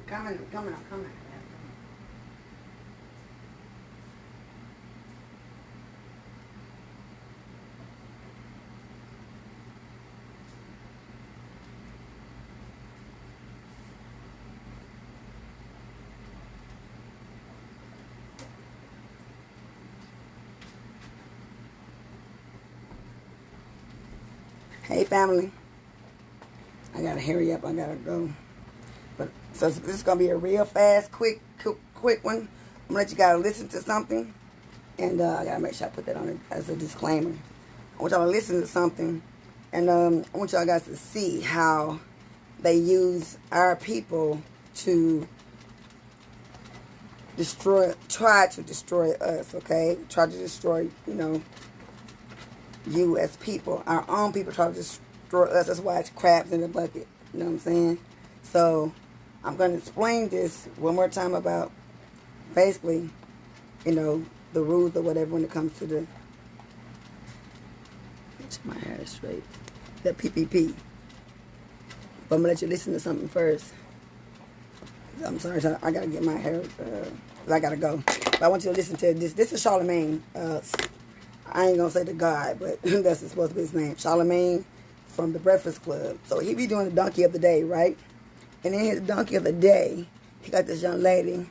Coming. Hey family, I gotta hurry up. I gotta go. But so this is gonna be a real fast, quick one. I'm gonna let you guys listen to something, and I gotta make sure I put that on it as a disclaimer. I want y'all to listen to something, and I want y'all guys to see how they use our people to try to destroy us. Okay, try to destroy, you as people. Our own people try to destroy us. That's why it's crabs in the bucket. You know what I'm saying? So I'm going to explain this one more time about basically, the rules or whatever when it comes to the, get my hair straight, the PPP. But I'm going to let you listen to something first. I'm sorry, I got to get my hair, I got to go. But I want you to listen to this. This is Charlemagne. I ain't gonna say the guy, but that's supposed to be his name. Charlemagne from the Breakfast Club. So he be doing the donkey of the day, right? And in his donkey of the day, he got this young lady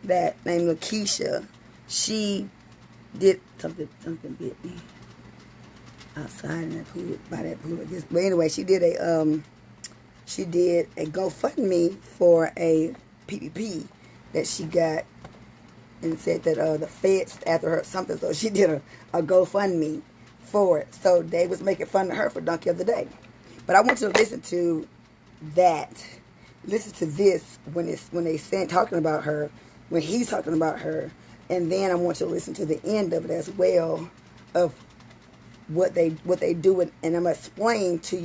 that named Lakeisha. She did something bit me outside in that pool, by that pool. But anyway, she did a GoFundMe for a PPP that she got, and said that the feds after her something, so she did a GoFundMe for it. So they was making fun of her for Donkey of the Day. But I want you to listen to that. Listen to this when they talking about her, when he's talking about her, and then I want you to listen to the end of it as well of what they do, and I'm gonna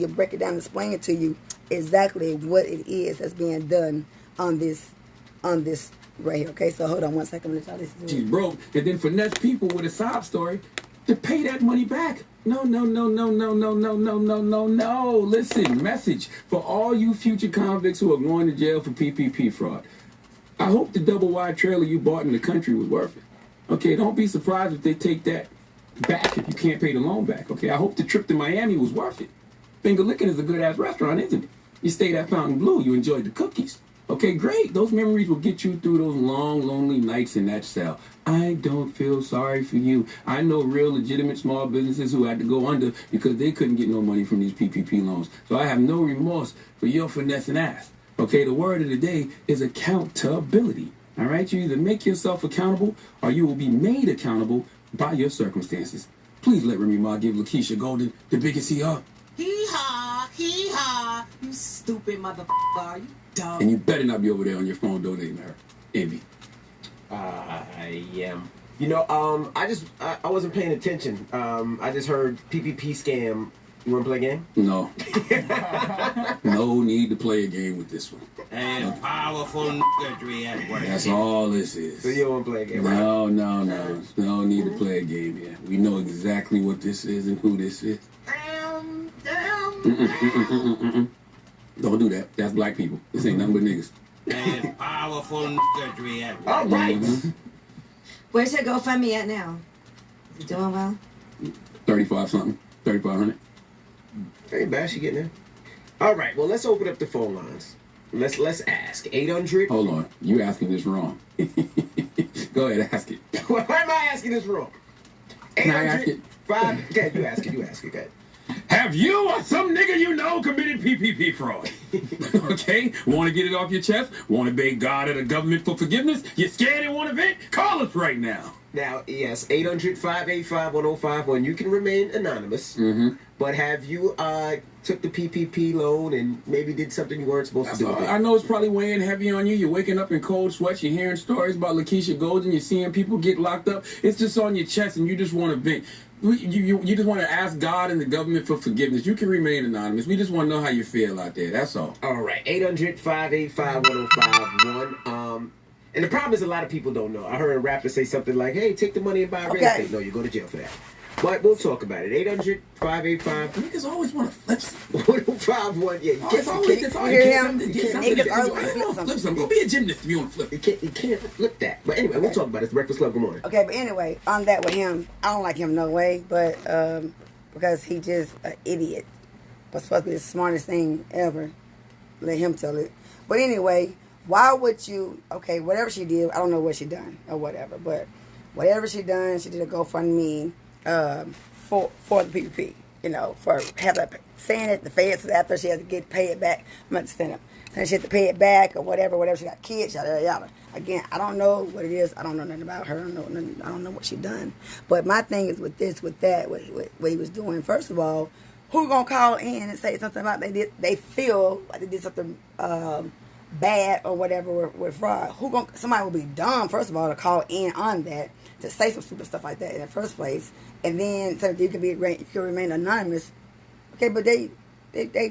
break it down and explain it to you exactly what it is that's being done on this right here. Okay, so hold on one second. Let y'all listen to She's broke, and then finesse people with a sob story to pay that money back. No. Listen, message for all you future convicts who are going to jail for PPP fraud. I hope the double wide trailer you bought in the country was worth it. Okay, don't be surprised if they take that back if you can't pay the loan back. Okay, I hope the trip to Miami was worth it. Finger Licking is a good ass restaurant, isn't it? You stayed at Fountain Blue, you enjoyed the cookies. Okay, great. Those memories will get you through those long, lonely nights in that cell. I don't feel sorry for you. I know real legitimate small businesses who had to go under because they couldn't get no money from these PPP loans. So I have no remorse for your finessing ass. Okay, the word of the day is accountability. All right, you either make yourself accountable or you will be made accountable by your circumstances. Please let Remy Ma give Lakeisha Golden the biggest hee-haw. Hee-haw. You stupid motherfucker. You dumb. And you better not be over there on your phone donating to her. Envy. I am. I wasn't paying attention. I just heard PPP scam. You want to play a game? No. No need to play a game with this one. And powerful niggery at work. That's all this is. So you don't want to play a game? No. No need to play a game here. We know exactly what this is and who this is. Don't do that. That's black people. This ain't nothing but niggas. And powerful niggery at work. All right. Where's your GoFundMe at now? You doing well? 35 something. 3,500. Ain't bad. She getting there. All right. Well, let's open up the phone lines. Let's ask. 800. Hold on. You asking this wrong. Go ahead, ask it. Why am I asking this wrong? Can I ask it? 5. Okay, you ask it. Go ahead. Have you or some nigga you know committed PPP fraud? Okay? Want to get it off your chest? Want to beg God or the government for forgiveness? You scared and want to vent? Call us right now. Now, yes, 800-585-1051. You can remain anonymous. Mm-hmm. But have you took the PPP loan and maybe did something you weren't supposed to do? I know it's probably weighing heavy on you. You're waking up in cold sweats. You're hearing stories about Lakeisha Golden. You're seeing people get locked up. It's just on your chest, and you just want to vent. You just want to ask God and the government for forgiveness. You can remain anonymous. We just want to know how you feel out there. That's all. All right. 800-585-1051. And the problem is a lot of people don't know. I heard a rapper say something like, hey, take the money and buy real estate. No, you go to jail for that. But we'll talk about it. 800-585. Niggas always want to flip. 851. Yeah, you Oh, can't. it's always, it's always, hear get him? something, get You something. can't- Flip some. Go be a gymnast if you want to flip. You can't flip that. But anyway, we'll talk about it. It's the Breakfast Club. Good morning. Okay, but anyway, on that with him, I don't like him no way, but because he just an idiot. But supposed to be the smartest thing ever. Let him tell it. But anyway, why would you? Okay, whatever she did, I don't know what she done or whatever, but whatever she done, she did a GoFundMe for the PPP. You know, for saying it, the feds after she had to get paid back. I'm going to send him. Saying she had to pay it back or whatever. She got kids, yada yada yada. Again, I don't know what it is. I don't know nothing about her. I don't know what she done. But my thing is with this, with that, what he was doing. First of all, who gonna call in and say something about they feel like they did something bad or whatever with fraud? Somebody will be dumb, first of all, to call in on that, to say some stupid stuff like that in the first place, and then so you can remain anonymous. Okay, but they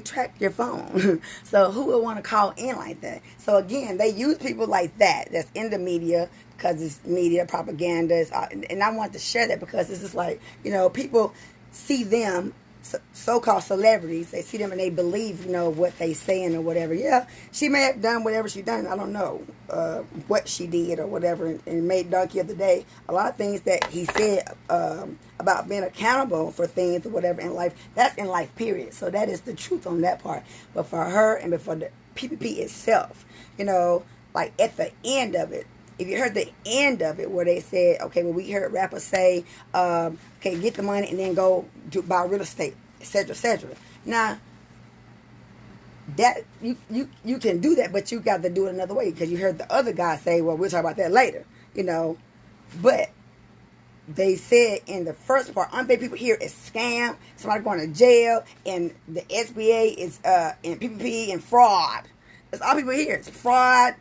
track your phone. So who would want to call in like that? So again, they use people like that that's in the media because it's media propaganda. And I want to share that because it's just like, you know, people see them, so-called celebrities, they see them and they believe, you know, what they saying or whatever. Yeah, she may have done whatever she done. I don't know what she did or whatever. And made Donkey of the Day a lot of things that he said about being accountable for things or whatever in life. That's in life, period. So that is the truth on that part. But for her and for the PPP itself, you know, like at the end of it, if you heard the end of it where they said, okay, well, we heard rappers say, okay, get the money and then go buy real estate, etc., etc. Now, that you can do that, but you got to do it another way because you heard the other guy say, well, we'll talk about that later, you know. But they said in the first part, unpaid people here is scam, somebody going to jail, and the SBA is and PPP and fraud. That's all people hear. It's fraud.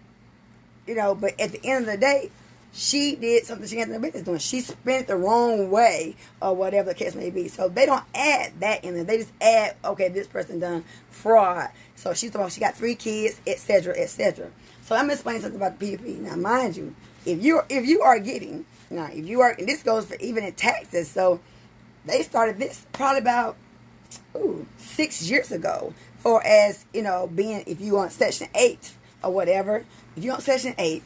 You know, but at the end of the day, she did something she had no business doing. She spent the wrong way or whatever the case may be. So they don't add that in there. They just add, okay, this person done fraud. So she's talking about she got 3 kids, etc., etc. So I'm explaining something about the PPP. Now, mind you, if you are getting, and this goes for even in taxes. So they started this probably about 6 years ago. For as, you know, being, if you on Section 8 or whatever, if you're on Section 8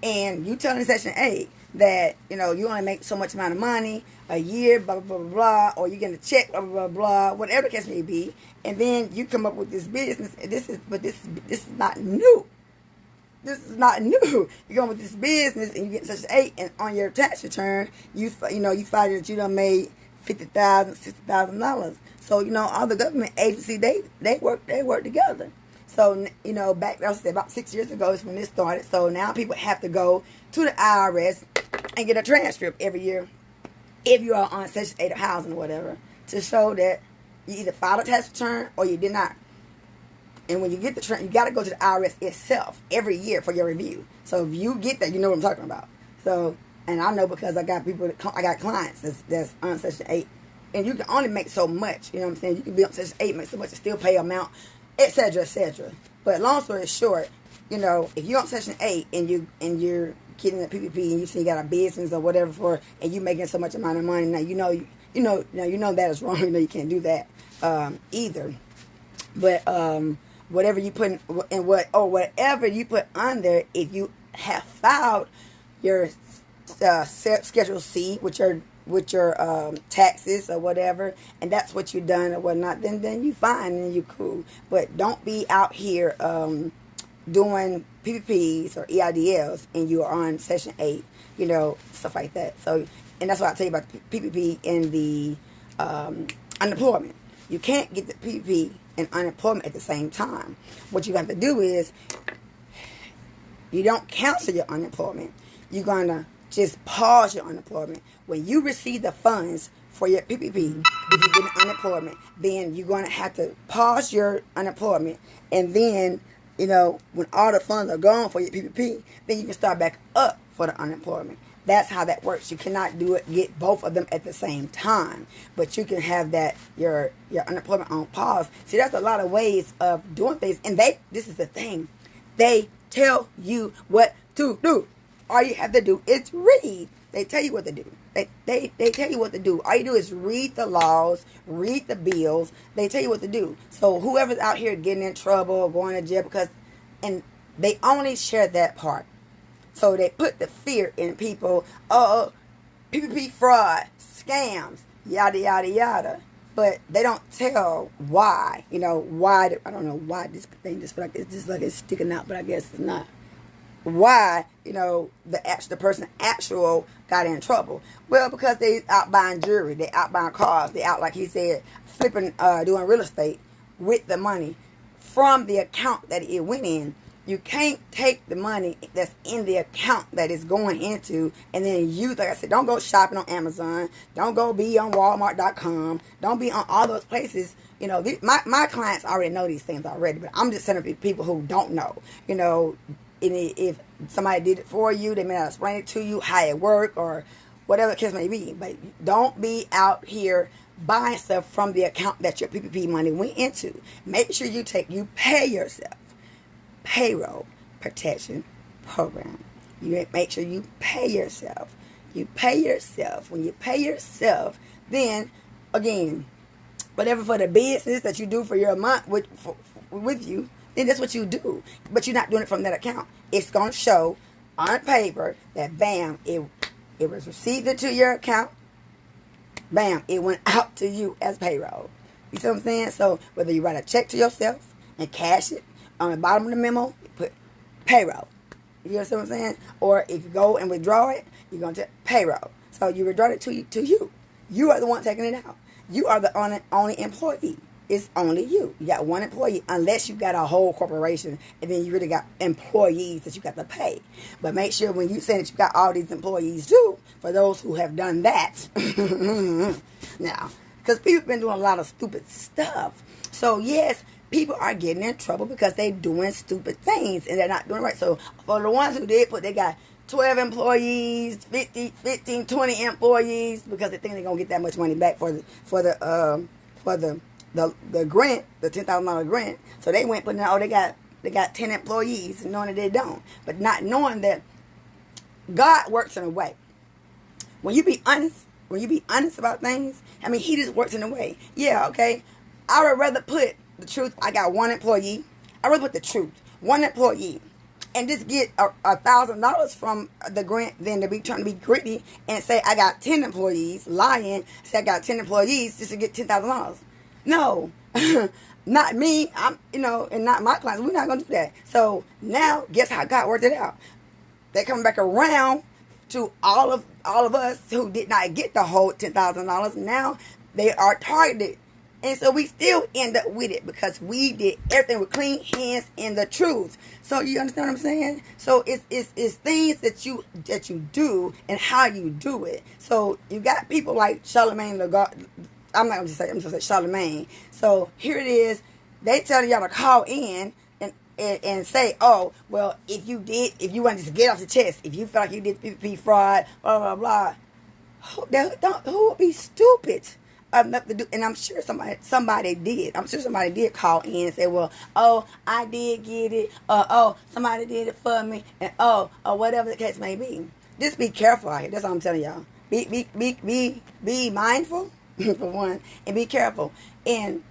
and you telling Section 8 that, you know, you only make so much amount of money a year, blah, blah, blah, blah, or you get a check, blah, blah, blah, blah, whatever the case may be, and then you come up with this business, and this is not new. This is not new. You come up with this business and you get Section 8, and on your tax return, you find that you done made $50,000, $60,000. So, you know, all the government agencies, they work together. So, you know, back, I was saying about 6 years ago is when this started. So now people have to go to the IRS and get a transcript every year if you are on Section 8 of housing or whatever to show that you either filed a tax return or you did not. And when you get the you got to go to the IRS itself every year for your review. So if you get that, you know what I'm talking about. So, and I know because I got clients that's on Section 8. And you can only make so much, you know what I'm saying? You can be on Section 8, make so much and still pay amount, etc., etc. But long story short, you know, if you're on Section 8 and you're getting a PPP and you see you got a business or whatever and you making so much amount of money, now you know that is wrong. You know you can't do that either. But whatever you put in whatever you put on there, if you have filed your Schedule C, which are with your taxes or whatever, and that's what you done or whatnot, then you fine and you cool. But don't be out here doing PPPs or EIDLs and you are on Section 8, you know, stuff like that. So, and that's what I tell you about the PPP and the unemployment. You can't get the PPP and unemployment at the same time. What you have to do is you don't cancel your unemployment. You're going to just pause your unemployment. When you receive the funds for your PPP, if you get unemployment, then you're going to have to pause your unemployment. And then, you know, when all the funds are gone for your PPP, then you can start back up for the unemployment. That's how that works. You cannot get both of them at the same time. But you can have that, your unemployment on pause. See, there's a lot of ways of doing things. And this is the thing. They tell you what to do. All you have to do is read. They tell you what to do. They tell you what to do. All you do is read the laws, read the bills. They tell you what to do. So whoever's out here getting in trouble or going to jail and they only share that part. So they put the fear in people. Oh, PPP fraud, scams, yada, yada, yada. But they don't tell why. Why. I don't know why this thing just feel like it's just like it's sticking out, but I guess it's not. Why, the person got in trouble. Well, because they out buying jewelry, they out buying cars, they out, like he said, flipping, doing real estate with the money from the account that it went in. You can't take the money that's in the account that it's going into and then use, like I said, don't go shopping on Amazon. Don't go be on Walmart.com. Don't be on all those places. My clients already know these things already, but I'm just sending people who don't know. And if somebody did it for you, they may not explain it to you how it works or whatever the case may be. But don't be out here buying stuff from the account that your PPP money went into. Make sure you pay yourself. Payroll protection program. You make sure you pay yourself. You pay yourself. When you pay yourself, then again, whatever for the business that you do for your month with you, then that's what you do. But you're not doing it from that account. It's going to show on paper that, bam, it was received into your account. Bam, it went out to you as payroll. You see what I'm saying? So whether you write a check to yourself and cash it, on the bottom of the memo, you put payroll. You know what I'm saying? Or if you go and withdraw it, you're going to payroll. So you withdraw it to you. You are the one taking it out. You are the only employee. It's only you. You got one employee, unless you got a whole corporation, and then you really got employees that you got to pay. But make sure when you say that you got all these employees too, for those who have done that. Now, because people have been doing a lot of stupid stuff. So yes, people are getting in trouble because they're doing stupid things and they're not doing it right. So for the ones who did they got 12 employees, 15, 20 employees because they think they're gonna get that much money back for the grant, the $10,000 grant. So they went putting out, they got 10 employees, knowing that they don't, but not knowing that God works in a way. When you be honest about things, He just works in a way. Yeah, okay. I would rather put the truth. I got one employee. I rather put the truth, one employee, and just get $1,000 from the grant than to be trying to be greedy and say I got 10 employees, lying, say I got 10 employees just to get $10,000. No, not me. And not my clients. We're not gonna do that. So now, guess how God worked it out? They're coming back around to all of us who did not get the whole $10,000. Now they are targeted. And so we still end up with it because we did everything with clean hands and the truth. So you understand what I'm saying? So it's things that you do and how you do it. So you got people like Charlemagne the God. I'm going to say Charlemagne. So here it is. They telling y'all to call in and say, oh, well, if you want to just get off the chest, if you feel like you did PPP fraud, blah, blah, blah, who would be stupid enough to do? And I'm sure somebody did. I'm sure somebody did call in and say, well, oh, I did get it, or oh, somebody did it for me, and oh, or whatever the case may be. Just be careful out here. That's all I'm telling y'all. Be mindful, for one, and be careful. And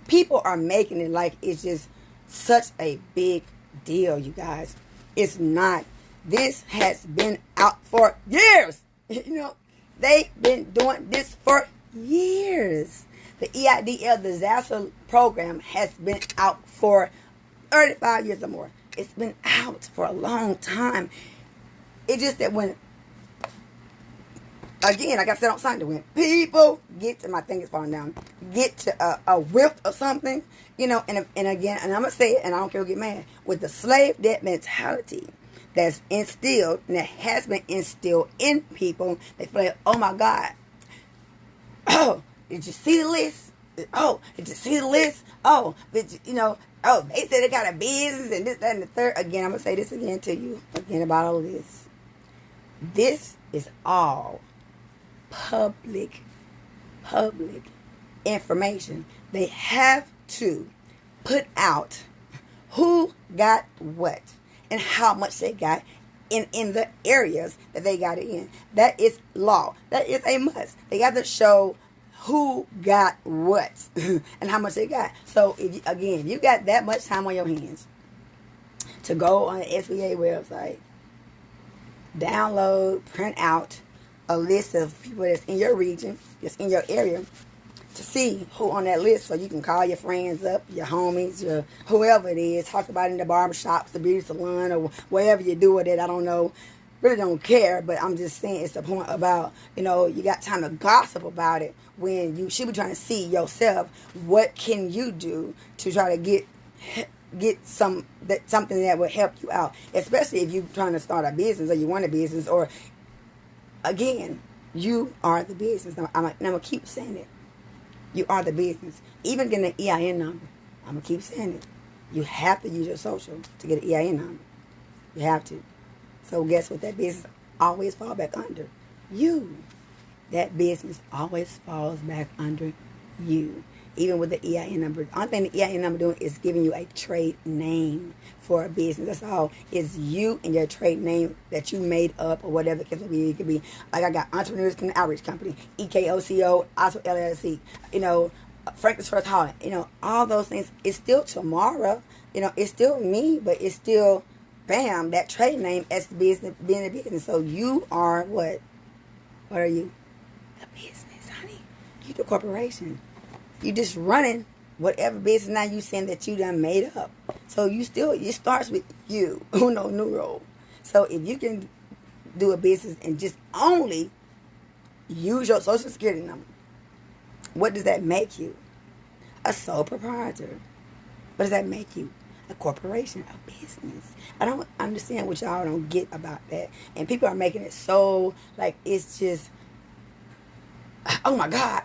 people are making it like it's just such a big deal, you guys. It's not. This has been out for years. They've been doing this for years. The EIDL disaster program has been out for 35 years or more. It's been out for a long time. It's just that when, again, like I said on Sunday, when people get to, my thing is falling down, get to a whiff of something, and again, and I'm going to say it, and I don't care who get mad, with the slave debt mentality that's instilled, and that has been instilled in people, they feel like, oh my God, oh, did you see the list? Oh, did you see the list? Oh, did you, oh, they said they got a business and this, that, and the third. Again, I'm going to say this again to you, again about all of this. This is all public information. They have to put out who got what and how much they got in the areas that they got it in. That is law. That is a must. They got to show who got what and how much they got. So if you got that much time on your hands to go on the SBA website, download, print out a list of people that's in your region, that's in your area, to see who on that list, so you can call your friends up, your homies, your whoever it is, talk about it in the barbershops, the beauty salon, or wherever you do it. I don't know, really don't care, but I'm just saying it's the point about, you got time to gossip about it when you should be trying to see yourself, what can you do to try to get something that will help you out, especially if you're trying to start a business or you want a business, or again, you are the business. I'm gonna keep saying it. You are the business. Even getting an EIN number, I'm gonna keep saying it. You have to use your social to get an EIN number. You have to. So guess what? That business always falls back under you. That business always falls back under you. Even with the EIN number. The only thing the EIN number doing is giving you a trade name for a business. That's all. It's you and your trade name that you made up, or whatever it could be. It could be, like I got Entrepreneurs Outreach Company, EKOCO, also LLC, Franklin's First Holland, all those things. It's still tomorrow. It's still me, but it's still, bam, that trade name as the business, being a business. So you are what? What are you? A business, honey. You the corporation. You just running whatever business now you saying that you done made up. So it starts with you. Uno numero. So if you can do a business and just only use your social security number, what does that make you? A sole proprietor. What does that make you? A corporation, a business. I don't understand what y'all don't get about that. And people are making it so like it's just, oh my God,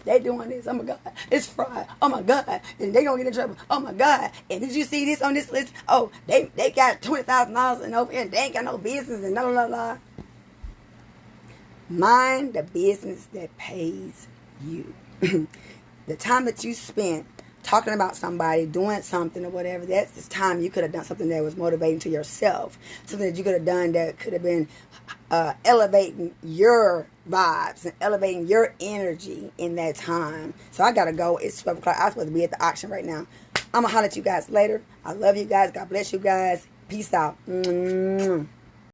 they doing this, oh my God, it's fraud, oh my God, and they gonna get in trouble, oh my God, and did you see this on this list? Oh, they got $20,000 and over here, and they ain't got no business, and blah. Mind the business that pays you. The time that you spent talking about somebody, doing something or whatever, that's the time you could have done something that was motivating to yourself, something that you could have done that could have been elevating your vibes and elevating your energy in that time. So I gotta go. It's 12 o'clock. I'm supposed to be at the auction right now. I'm gonna holler at you guys later. I love you guys. God bless you guys. Peace out.